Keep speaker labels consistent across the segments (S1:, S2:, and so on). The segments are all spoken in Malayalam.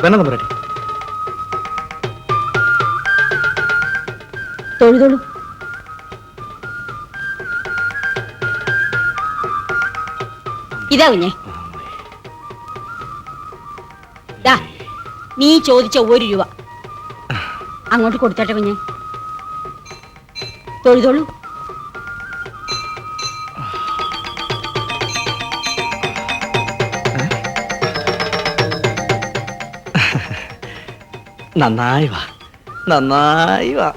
S1: വേണ്ട തമ്പുരാട്ടി.
S2: തൊഴുതൊഴു. ഇതാ കുഞ്ഞെ, നീ ചോദിച്ച 1 രൂപ അങ്ങോട്ട് കൊടുത്തട്ടെ കുഞ്ഞെ. തൊഴുതൊഴു.
S1: നന്നായി വാ, നന്നായി വാ.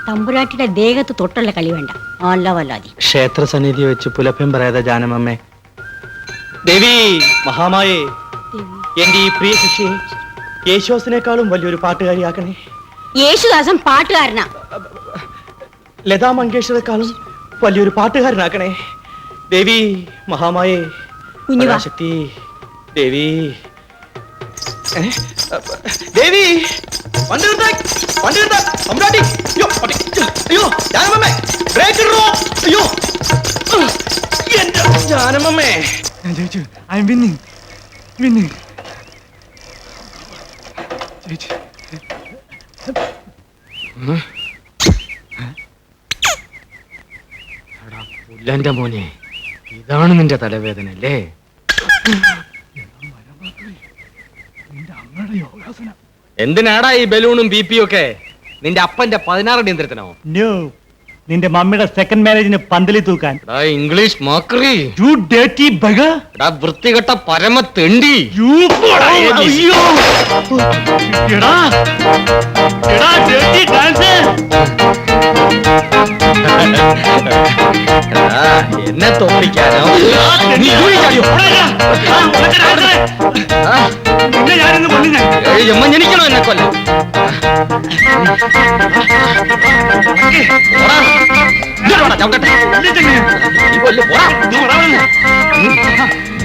S2: തമ്പുരാട്ടിയുടെ ദേഹത്ത് തൊട്ടുള്ള കളി വേണ്ട, അല്ല വല്ലാതി.
S1: ക്ഷേത്ര സന്നിധി വെച്ച് പുലഭ്യം പറയാതെ ജാനമമ്മേ. ദേവി മഹാമായേ, എന്റെ ഈ പ്രിയ ശിഷ്യയെ യേശുദാസിനേക്കാളും വലിയൊരു പാട്ടുകാരിയാക്കണേ.
S2: യേശുദാസൻ പാട്ടുകാരനാ.
S1: ലതാ മങ്കേഷ്കറേക്കാളും വലിയൊരു പാട്ടുകാരനാക്കണേ. ദേവി മഹാമായേ, ശക്തി ദേവി. ദേവി ജാനമമ്മേ,
S3: I'm winning.
S1: പുല്ലന്റെ മോനെ, ഇതാണ് നിന്റെ തലവേദന അല്ലേ? എന്തിനാടാ ഈ ബലൂണും ബിപിയും ഒക്കെ? നിന്റെ അപ്പന്റെ 16 യന്ത്രത്തിനോ?
S3: നിന്റെ മമ്മിയുടെ സെക്കൻഡ് മാരേജിന് പന്തലി തൂക്കാൻ.
S1: ഇംഗ്ലീഷ് മാക്കറി.
S3: You dirty beggar.
S1: വൃത്തികെട്ട പരമ തെണ്ടി.
S3: dirty dancer.
S1: എന്നെ തോപ്പിക്കാനോ? ജനിക്കണോ എന്നെ കൊല്ലം?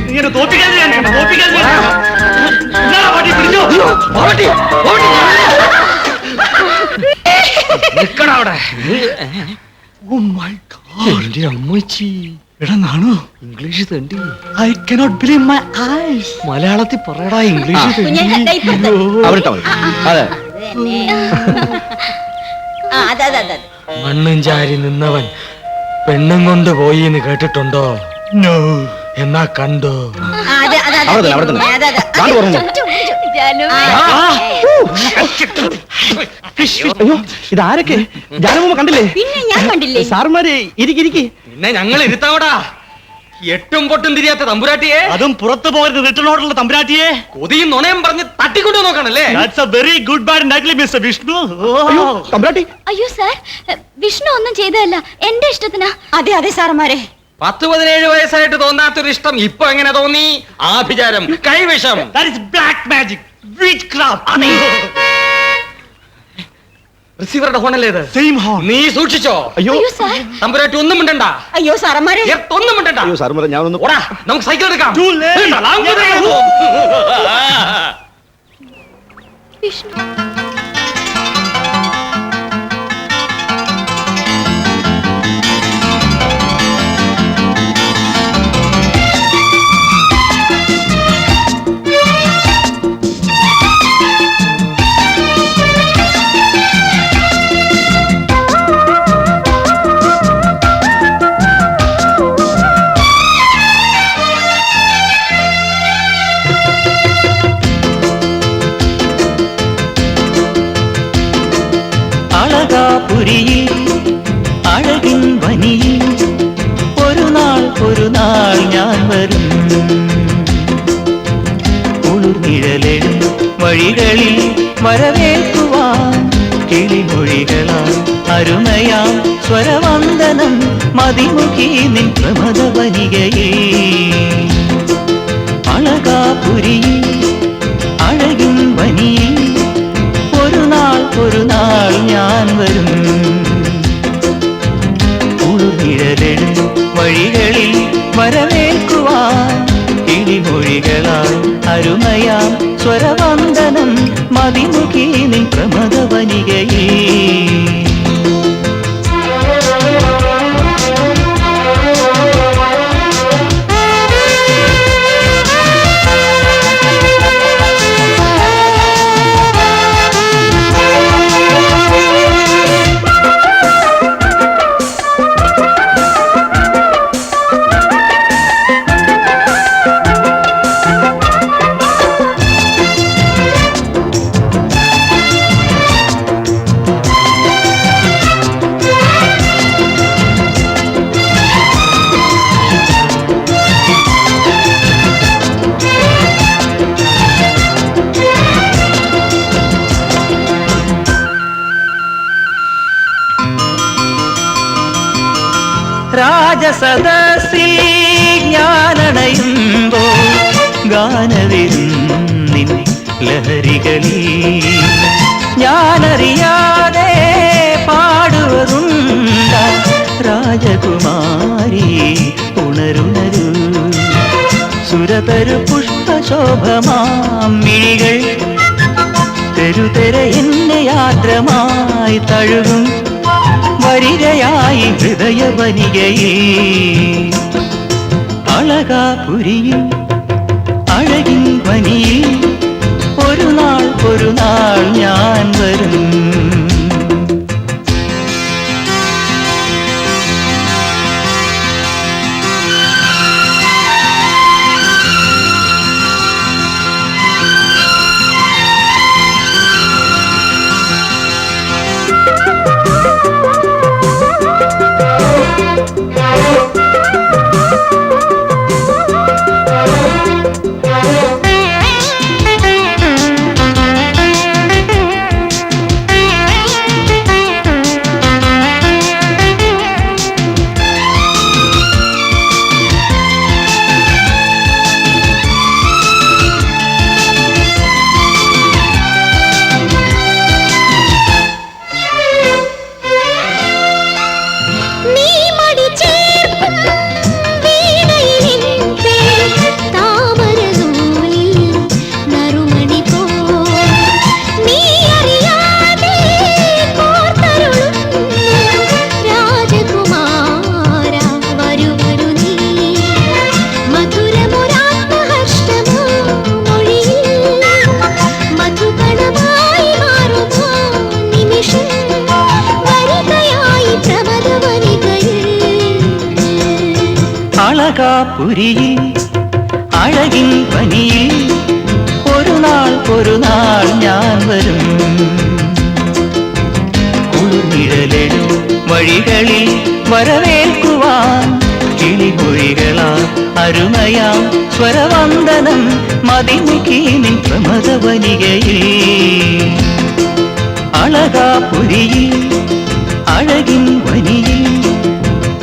S3: ഇങ്ങനെ തോപ്പിക്കാതെ
S1: അവിടെ. എന്റെ അമ്മച്ചി,
S3: എടാ നാണു,
S1: ഇംഗ്ലീഷ് തണ്ടി.
S3: I cannot believe my eyes.
S1: മലയാളത്തിൽ പറയടാ, ഇംഗ്ലീഷ് തണ്ടി. മണ്ണും ചാരി നിന്നവൻ പെണ്ണും കൊണ്ട് പോയി എന്ന് കേട്ടിട്ടുണ്ടോ?
S3: No.
S1: എന്നാ കണ്ടോ?
S3: ഇതാരൊക്കെ? ജാനമ്മ കണ്ടില്ലേ?
S2: പിന്നെ ഞാൻ കണ്ടില്ലേ?
S3: സാറുമാരെ ഇരിക്കി.
S1: പിന്നെ ഞങ്ങൾ ഇരുത്താവടാ. 8ഉം പൊട്ടും തിരിയാത്ത തമ്പുരാട്ടിയെ,
S3: അതും പുറത്തു പോകരുത് റിട്ടേൺ ഓർഡറുള്ള തമ്പുരാട്ടിയെ
S1: കൊതിയും നുണയും പറഞ്ഞ് തട്ടിക്കൊണ്ടു നോക്കണല്ലേ?
S3: That's a very good bad and ugly Mr. Vishnu. തമ്പുരാട്ടി.
S4: അയ്യോ സാർ, വിഷ്ണു ഒന്നും ചെയ്തതല്ല, എന്റെ ഇഷ്ടത്തിനാ.
S2: അതെ സാറന്മാരെ,
S1: 10-17 വയസ്സായിട്ട് തോന്നാത്തൊരു ഇഷ്ടം ഇപ്പൊ എങ്ങനെ തോന്നി? ആഭിചാരം, കൈവിഷം.
S3: That is black magic, witchcraft.
S1: റിസീവറുടെ ഫോണല്ലേ ഇത്?
S3: Same horn.
S1: നീ സൂക്ഷിച്ചോ.
S4: അയ്യോ സാർ,
S1: തമ്പുരാട്ടി ഒന്നും മിണ്ടണ്ട.
S2: അയ്യോ സാറന്മാരെ,
S1: ഒന്നും മിണ്ടണ്ട.
S3: ഞാനൊന്ന്
S1: ഓടാ, നമുക്ക് സൈക്കിൾ എടുക്കാം.
S4: വിഷ്ണു
S5: അഴകിൻ വനിയിൽ ഒരു നാൾ ഞാൻ വരും. കുളിർനിഴലിൽ വഴികളിൽ വരവേൽക്കുവാൻ കിളിമൊഴികളാൽ അരുമയാം സ്വരവന്ദനം മതിമുഖി നിൻ പ്രമദവനികയിൽ. അളകാപുരിയിൽ അഴകിൻ വനിയിൽ ഒരു നാൾ ഞാൻ വരും. കുളിർനിഴലിൽ വഴികളിൽ വരവേൽക്കുവാൻ കിളിമൊഴികളാൽ അരുമയാം സ്വരവന്ദനം മതിമുഖി നിൻ പ്രമദവനികയിൽ. രാജസദസ്സിൽ ഞാനണയുമ്പോൾ ഗാനവിരുന്നിൻ ലഹരികളിൽ ഞാനറിയാതെ പാടുവതുണ്ട രാജകുമാരി ഉണരുണരു സുരതരു പുഷ്പശോഭമാം മിഴികൾ തെരുതെര എന്നെ യാത്രമായി തഴുകും വരികയായി ഹൃദയവനികയിൽ അളകാപുരിയിൽ അഴകിൻ വനിയിൽ ഒരു നാൾ ഞാൻ വരും. അളകാപുരിയിൽ അഴകിൻ പനിയിൽ ഒരു നാൾ ഞാൻ വരും. കുളിർനിഴലിടും വഴികളിൽ വരവേൽക്കുവാൻ കിളിമൊഴികളാൽ അരുമയാം സ്വരവന്ദനം മതിമുഖി നിൻ പ്രമദവനികയിൽ അളകാപുരിയിൽ അഴകിൻ പനിയിൽ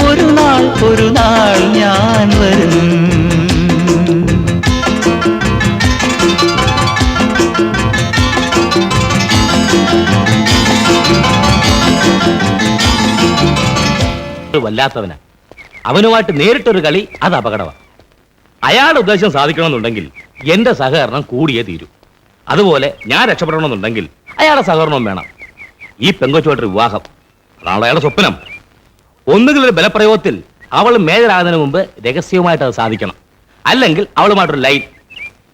S5: ഒരു നാൾ ഞാൻ വരും.
S1: വല്ലാത്തവനാ. അവനുമായിട്ട് നേരിട്ടൊരു കളി അത് അപകടമാണ്. അയാളുടെ ഉദ്ദേശം സാധിക്കണമെന്നുണ്ടെങ്കിൽ എന്റെ സഹകരണം കൂടിയേ തീരൂ. അതുപോലെ ഞാൻ രക്ഷപ്പെടണമെന്നുണ്ടെങ്കിൽ അയാളുടെ സഹകരണവും വേണം. ഈ പെങ്കൊച്ചുമായിട്ടൊരു വിവാഹം അതാണ് അയാളുടെ സ്വപ്നം. ഒന്നുകിൽ ഒരു ബലപ്രയോഗത്തിൽ അവൾ മേജറാകുന്നതിന് മുമ്പ് രഹസ്യമായിട്ട് അത് സാധിക്കണം. അല്ലെങ്കിൽ അവളുമായിട്ടൊരു ലൈൻ.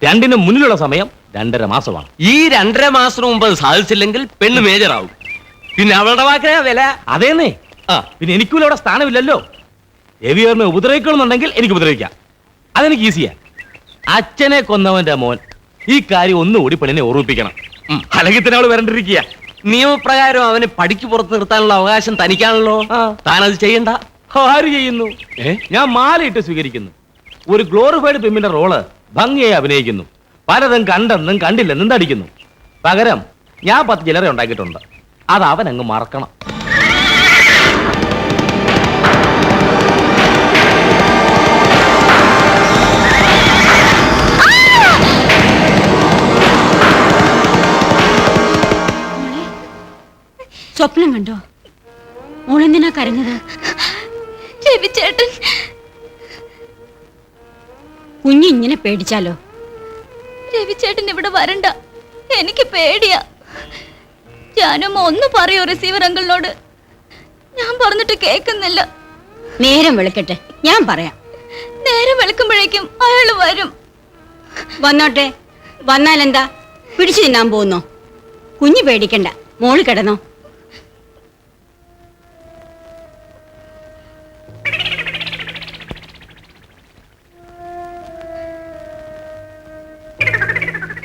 S1: രണ്ടിനും മുന്നിലുള്ള സമയം 2.5 മാസമാണ്.
S3: ഈ 2.5 മാസത്തിന് മുമ്പ് അത് സാധിച്ചില്ലെങ്കിൽ പെണ്ണ് മേജറാവും. പിന്നെ അവളുടെ വാക്കിനാ വില.
S1: അതേന്നേ. പിന്നെ എനിക്കും അവിടെ സ്ഥാനമില്ലല്ലോ. രവിയേറിനെ ഉപദ്രവിക്കണമെന്നുണ്ടെങ്കിൽ എനിക്ക് ഉപദ്രവിക്കാം. അതെനിക്ക് ഈസിയാ. അച്ഛനെ കൊന്നവന്റെ മോൻ ഈ കാര്യം ഒന്നുകൂടി പെണ്ണിനെ ഓർമ്മിപ്പിക്കണം. അല്ലെങ്കിൽ തന്നെ അവള് വരണ്ടിരിക്കുക.
S3: നിയമപ്രകാരം അവനെ പടിക്ക് പുറത്ത് നിർത്താനുള്ള അവകാശം തനിക്കാണല്ലോ. താനത് ചെയ്യണ്ട.
S1: ആര് ചെയ്യുന്നു? ഞാൻ മാലയിട്ട് സ്വീകരിക്കുന്നു. ഒരു ഗ്ലോറിഫൈഡ് പെമ്മിന്റെ റോള് ഭംഗിയായി അഭിനയിക്കുന്നു. പലതും കണ്ടെന്നും കണ്ടില്ലെന്നും തടിക്കുന്നു. പകരം ഞാൻ 10 ചില്ലറ ഉണ്ടാക്കിയിട്ടുണ്ട്. അത് അവനങ്ങ് മറക്കണം.
S2: സ്വപ്നം കണ്ടോ? മോളെന്തിനാ കരഞ്ഞത്?
S4: രവിചേട്ടൻ.
S2: കുഞ്ഞിങ്ങനെ പേടിച്ചാലോ?
S4: രവിചേട്ടൻ ഇവിടെ വരണ്ട, എനിക്ക് പേടിയാ. ജാനുമ്മ ഒന്ന് പറയോ റിസീവർ അങ്കിളിനോട്? ഞാൻ പറഞ്ഞിട്ട് കേൾക്കുന്നില്ല.
S2: നേരം വെളുക്കട്ടെ, ഞാൻ പറയാം.
S4: നേരം വെളുക്കുമ്പോഴേക്കും അയാള് വരും.
S2: വന്നോട്ടെ. വന്നാലെന്താ? പിടിച്ചു തിന്നാൻ പോകുന്നോ? കുഞ്ഞു പേടിക്കണ്ട, മോള് കിടന്നോ.